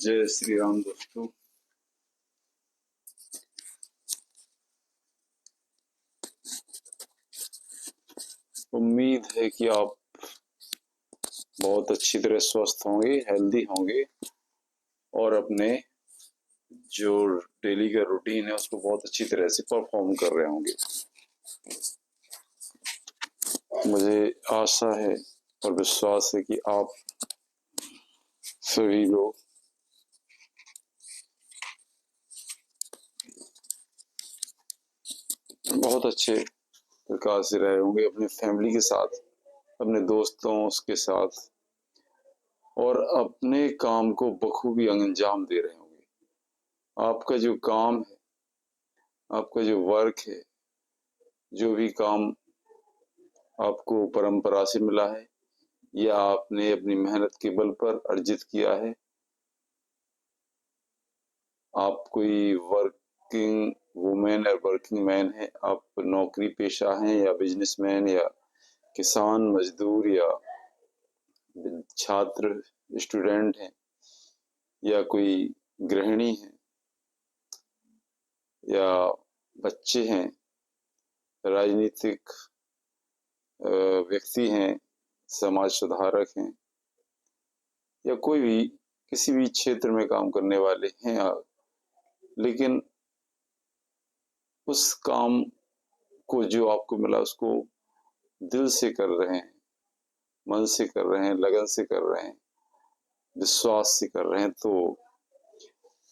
जय श्री राम दोस्तों। उम्मीद है कि आप बहुत अच्छी तरह स्वस्थ होंगे, हेल्दी होंगे और अपने जो डेली का रूटीन है उसको बहुत अच्छी तरह से परफॉर्म कर रहे होंगे। मुझे आशा है और विश्वास है कि आप सभी लोग बहुत अच्छे प्रकार से रहे होंगे अपने फैमिली के साथ, अपने दोस्तों के साथ, और अपने काम को बखूबी अंजाम दे रहे होंगे। आपका जो काम है, आपका जो वर्क है, जो भी काम आपको परंपरा से मिला है या आपने अपनी मेहनत के बल पर अर्जित किया है, आप कोई वर्किंग वुमेन और वर्किंग मैन है, आप नौकरी पेशा हैं या बिजनेसमैन या किसान मजदूर या छात्र स्टूडेंट हैं या कोई गृहिणी है या बच्चे हैं, राजनीतिक व्यक्ति हैं, समाज सुधारक हैं या कोई भी किसी भी क्षेत्र में काम करने वाले हैं आप, लेकिन उस काम को जो आपको मिला उसको दिल से कर रहे हैं, मन से कर रहे हैं, लगन से कर रहे हैं, विश्वास से कर रहे हैं, तो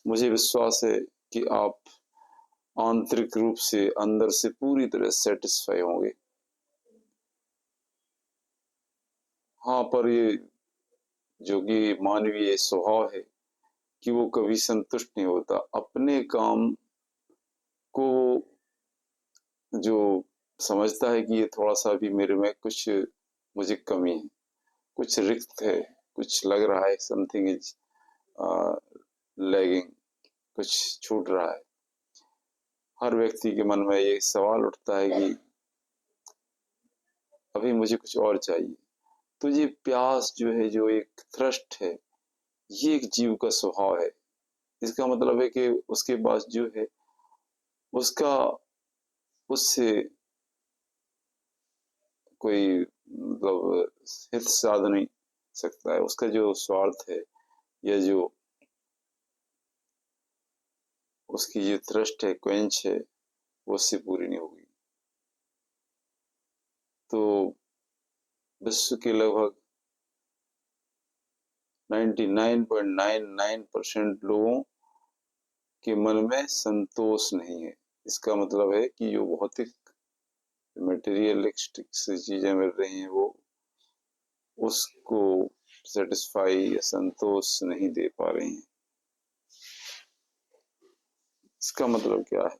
मुझे विश्वास है कि आप आंतरिक रूप से अंदर से पूरी तरह सेटिस्फाई होंगे। हाँ, पर ये जो कि मानवीय स्वभाव है कि वो कभी संतुष्ट नहीं होता। अपने काम को जो समझता है कि ये थोड़ा सा भी मेरे में कुछ मुझे कमी है, कुछ रिक्त है, कुछ लग रहा है, समथिंग इज लैगिंग, कुछ छूट रहा है। हर व्यक्ति के मन में ये सवाल उठता है कि अभी मुझे कुछ और चाहिए। तो ये प्यास जो है, जो एक थ्रस्ट है, ये एक जीव का स्वभाव है। इसका मतलब है कि उसके पास जो है उसका उससे कोई मतलब हित साध नहीं सकता है। उसका जो स्वार्थ है या जो उसकी जो थ्रस्ट है, क्वेंच है, वो उससे पूरी नहीं होगी। तो विश्व के लगभग 99.99% लोगों के मन में संतोष नहीं है। इसका मतलब है कि जो भौतिक मटेरियलिस्टिक चीजें मिल रही हैं वो उसको सेटिस्फाई या संतोष नहीं दे पा रही हैं। इसका मतलब क्या है?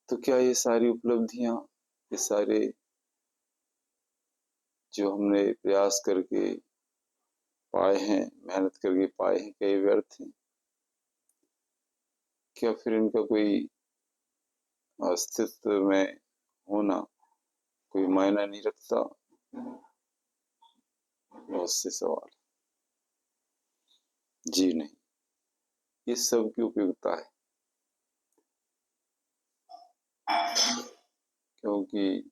तो क्या ये सारी उपलब्धियां, ये सारे जो हमने प्रयास करके पाए हैं, मेहनत करके पाए हैं, कई व्यर्थ हैं? क्या फिर इनका कोई अस्तित्व में होना कोई मायना नहीं रखता? बहुत से सवाल। जी नहीं, ये सब की उपयोगिता है, क्योंकि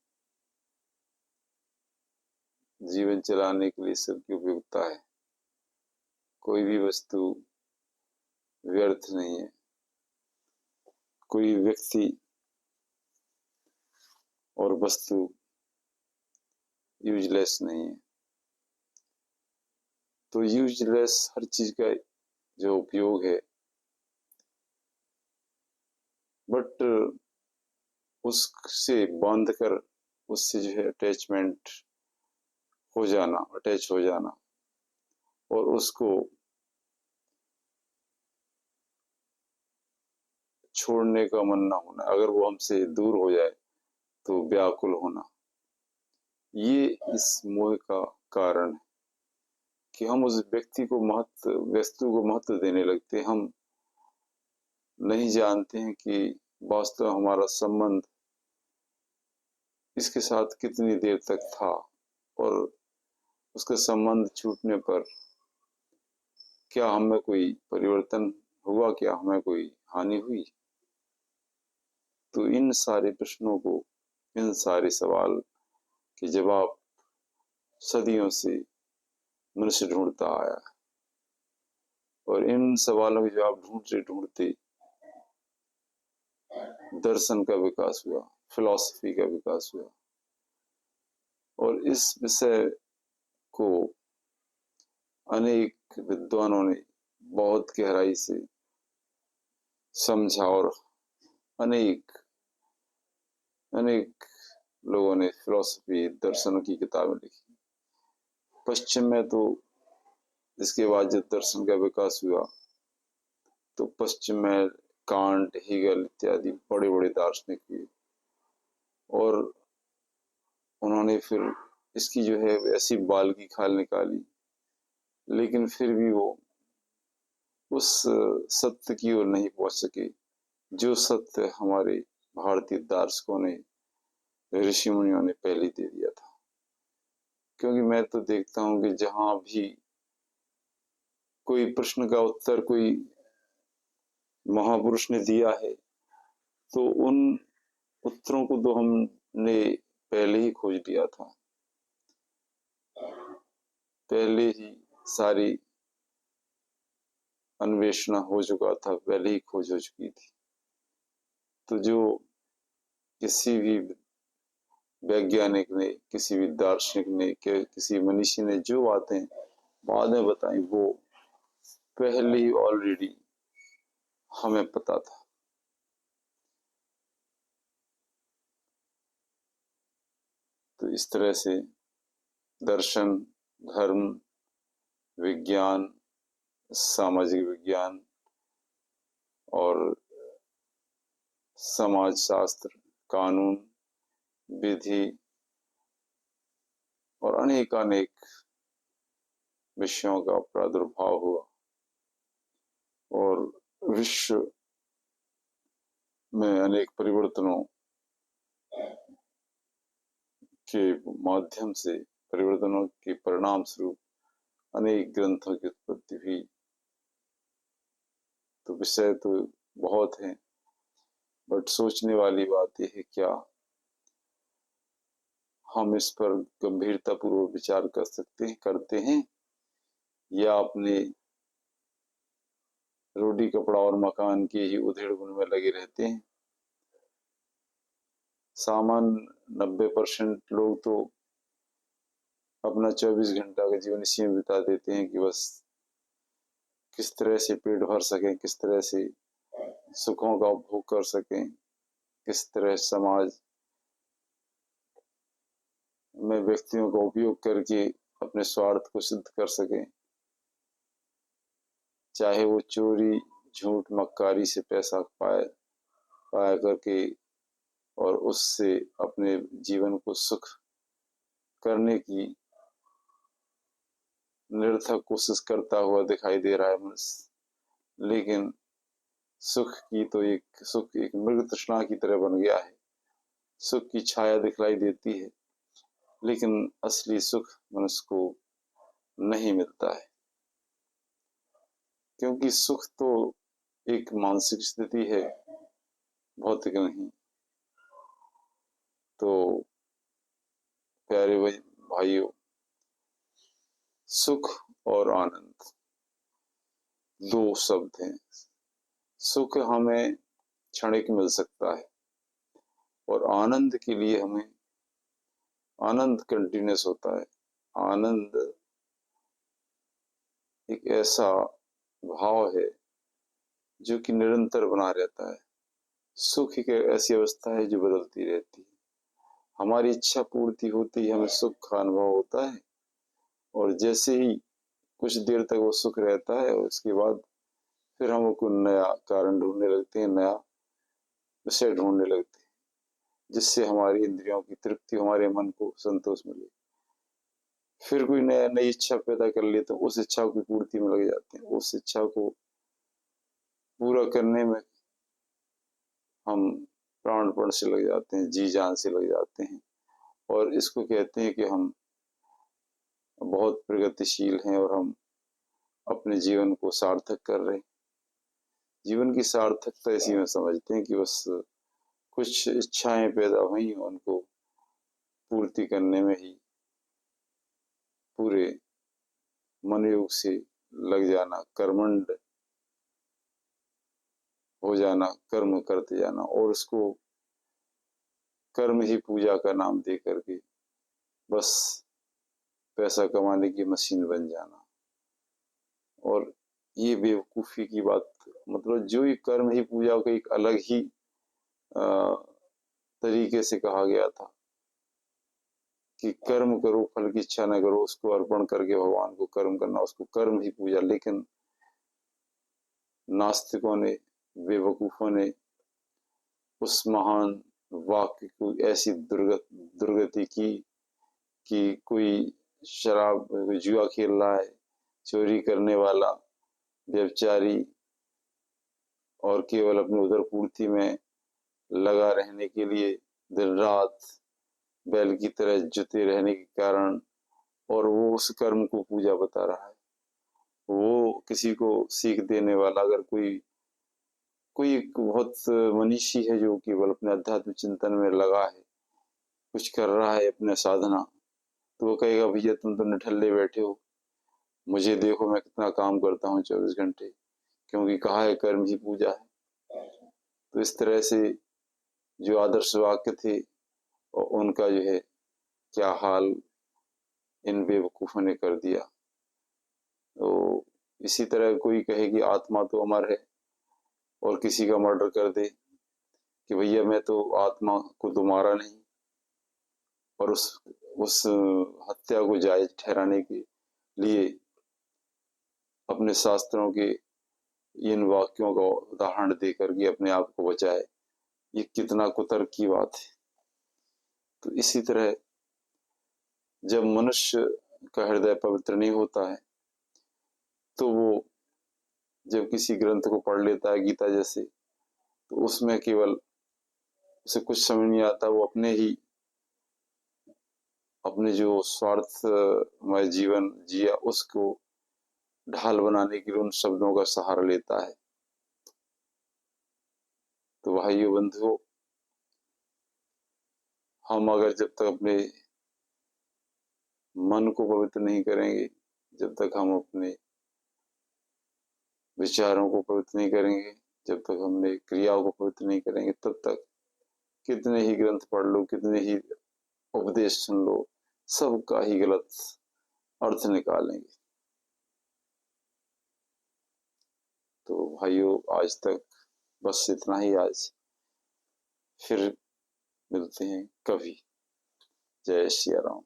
जीवन चलाने के लिए सबकी उपयोगिता है। कोई भी वस्तु व्यर्थ नहीं है, कोई व्यक्ति और वस्तु यूजलेस नहीं है। तो यूजलेस हर चीज का जो उपयोग है, बट उससे बांध कर उससे जो है अटैचमेंट हो जाना, अटैच हो जाना और उसको छोड़ने का मन ना होना, अगर वो हमसे दूर हो जाए तो व्याकुल होना, ये इस मोह का कारण है कि हम उस व्यक्ति को महत्व, वस्तु को महत्व देने लगते हैं। हम नहीं जानते हैं कि वास्तव हमारा संबंध इसके साथ कितनी देर तक था और उसका संबंध छूटने पर क्या हमें कोई परिवर्तन हुआ, क्या हमें कोई हानि हुई? तो इन सारे प्रश्नों को, इन सारे सवाल के जवाब सदियों से मनुष्य ढूंढता आया, और इन सवालों के जवाब ढूंढते ढूंढते दर्शन का विकास हुआ, फिलॉसफी का विकास हुआ, और इस विषय को अनेक विद्वानों ने बहुत गहराई से समझा, और अनेक अनेक लोगों ने फिलॉसफी, दर्शन की किताबें लिखी। पश्चिम में तो इसके बाद जब दर्शन का विकास हुआ तो पश्चिम में कांट, हेगल इत्यादि बड़े बड़े दार्शनिक हुए, और उन्होंने फिर इसकी जो है ऐसी बाल की खाल निकाली, लेकिन फिर भी वो उस सत्य की ओर नहीं पहुंच सके जो सत्य हमारे भारतीय दार्शनिकों ने, ऋषि मुनियों ने पहले दे दिया था। क्योंकि मैं तो देखता हूं कि जहां भी कोई प्रश्न का उत्तर कोई महापुरुष ने दिया है तो उन उत्तरों को तो हमने पहले ही खोज लिया था, पहले ही सारी अन्वेषण हो चुका था, पहले ही खोज हो चुकी थी। तो जो किसी भी वैज्ञानिक ने, किसी भी दार्शनिक ने, किसी मनीषी ने जो बातें बाद में बताई, वो पहले ही ऑलरेडी हमें पता था। तो इस तरह से दर्शन, धर्म, विज्ञान, सामाजिक विज्ञान और समाज शास्त्र, कानून, विधि और अनेकानेक विषयों का प्रादुर्भाव हुआ, और विश्व में अनेक परिवर्तनों के माध्यम से, परिवर्तनों के परिणाम स्वरूप अनेक ग्रंथों की उत्पत्ति हुई। तो विषय तो बहुत है, बट सोचने वाली बात यह है क्या हम इस पर गंभीरतापूर्वक विचार कर सकते हैं, करते हैं, या अपने रोटी कपड़ा और मकान के ही उधेड़-बुन में लगे रहते हैं। सामान्य 90% लोग तो अपना 24 घंटा का जीवन इसी में बिता देते हैं कि बस किस तरह से पेट भर सकें, किस तरह से सुखों का उपभोग कर सकें, किस तरह समाज में व्यक्तियों का उपयोग करके अपने स्वार्थ को सिद्ध कर सकें, चाहे वो चोरी, झूठ, मक्कारी से पैसा पाया करके और उससे अपने जीवन को सुख करने की निरर्थक कोशिश करता हुआ दिखाई दे रहा है मनुष्य। लेकिन सुख एक मृग तृष्णा की तरह बन गया है। सुख की छाया दिखलाई देती है, लेकिन असली सुख मनुष्य को नहीं मिलता है, क्योंकि सुख तो एक मानसिक स्थिति है, भौतिक नहीं। तो प्यारे भाइयों, सुख और आनंद दो शब्द हैं। सुख हमें क्षणिक मिल सकता है, और आनंद के लिए हमें आनंद कंटिन्यूस होता है। आनंद एक ऐसा भाव है जो कि निरंतर बना रहता है। सुख एक ऐसी अवस्था है जो बदलती रहती है। हमारी इच्छा पूर्ति होती ही हमें सुख का अनुभव होता है, और जैसे ही कुछ देर तक वो सुख रहता है, उसके बाद फिर हम कोई नया कारण ढूंढने लगते हैं, नया विषय ढूंढने लगते हैं, जिससे हमारी इंद्रियों की तृप्ति, हमारे मन को संतोष मिले। फिर कोई नई इच्छा पैदा कर ले तो उस इच्छा की पूर्ति में लग जाते हैं। उस इच्छा को पूरा करने में हम प्राणपण से लग जाते हैं, जी जान से लग जाते हैं, और इसको कहते हैं कि हम बहुत प्रगतिशील हैं और हम अपने जीवन को सार्थक कर रहे हैं। जीवन की सार्थकता इसी में समझते हैं कि बस कुछ इच्छाएं पैदा हुई, उनको पूर्ति करने में ही पूरे मनयोग से लग जाना, कर्मंड हो जाना, कर्म करते जाना, और उसको कर्म ही पूजा का नाम दे करके बस पैसा कमाने की मशीन बन जाना। और ये बेवकूफ़ी की बात, मतलब जो ये कर्म ही पूजा को एक अलग ही तरीके से कहा गया था कि कर्म करो, फल की इच्छा न करो, उसको अर्पण करके भगवान को कर्म करना, उसको कर्म ही पूजा। लेकिन नास्तिकों ने, बेवकूफ़ों ने उस महान वाक्य को ऐसी दुर्गति की कि कोई शराब, जुआ खेल रहा है, चोरी करने वाला, व्यभिचारी, और केवल अपनी उदर पूर्ति में लगा रहने के लिए दिन रात बैल की तरह जुते रहने के कारण, और वो उस कर्म को पूजा बता रहा है। वो किसी को सीख देने वाला, अगर कोई एक बहुत मनीषी है जो केवल अपने अध्यात्म चिंतन में लगा है, कुछ कर रहा है अपने साधना, तो वो कहेगा भैया तुम तो निठल्ले बैठे हो, मुझे देखो मैं कितना काम करता हूँ 24 घंटे, क्योंकि कहा है कर्म ही पूजा है। तो इस तरह से जो आदर्श वाक्य थे, और उनका जो है क्या हाल इन बेवकूफ़ों ने कर दिया। तो इसी तरह कोई कहे कि आत्मा तो अमर है, और किसी का मर्डर कर दे कि भैया मैं तो आत्मा को तो मारा नहीं, और उस हत्या को जायज ठहराने के लिए अपने शास्त्रों के इन वाक्यों का उदाहरण दे करके अपने आप को बचाए, ये कितना कुतर्क की बात है। तो इसी तरह जब मनुष्य का हृदय पवित्र नहीं होता है, तो वो जब किसी ग्रंथ को पढ़ लेता है, गीता जैसे, तो उसमें केवल उसे कुछ समझ नहीं आता, वो अपने जो स्वार्थमय जीवन जिया उसको ढाल बनाने के लिए उन शब्दों का सहारा लेता है। तो भाइयों बंधुओं, हम अगर जब तक अपने मन को पवित्र नहीं करेंगे, जब तक हम अपने विचारों को पवित्र नहीं करेंगे, जब तक हमने क्रियाओं को पवित्र नहीं करेंगे, तब तक कितने ही ग्रंथ पढ़ लो, कितने ही उपदेश सुन लो, सबका ही गलत अर्थ निकालेंगे। तो भाइयों, आज तक बस इतना ही आज, फिर मिलते हैं कभी। जय श्री राम।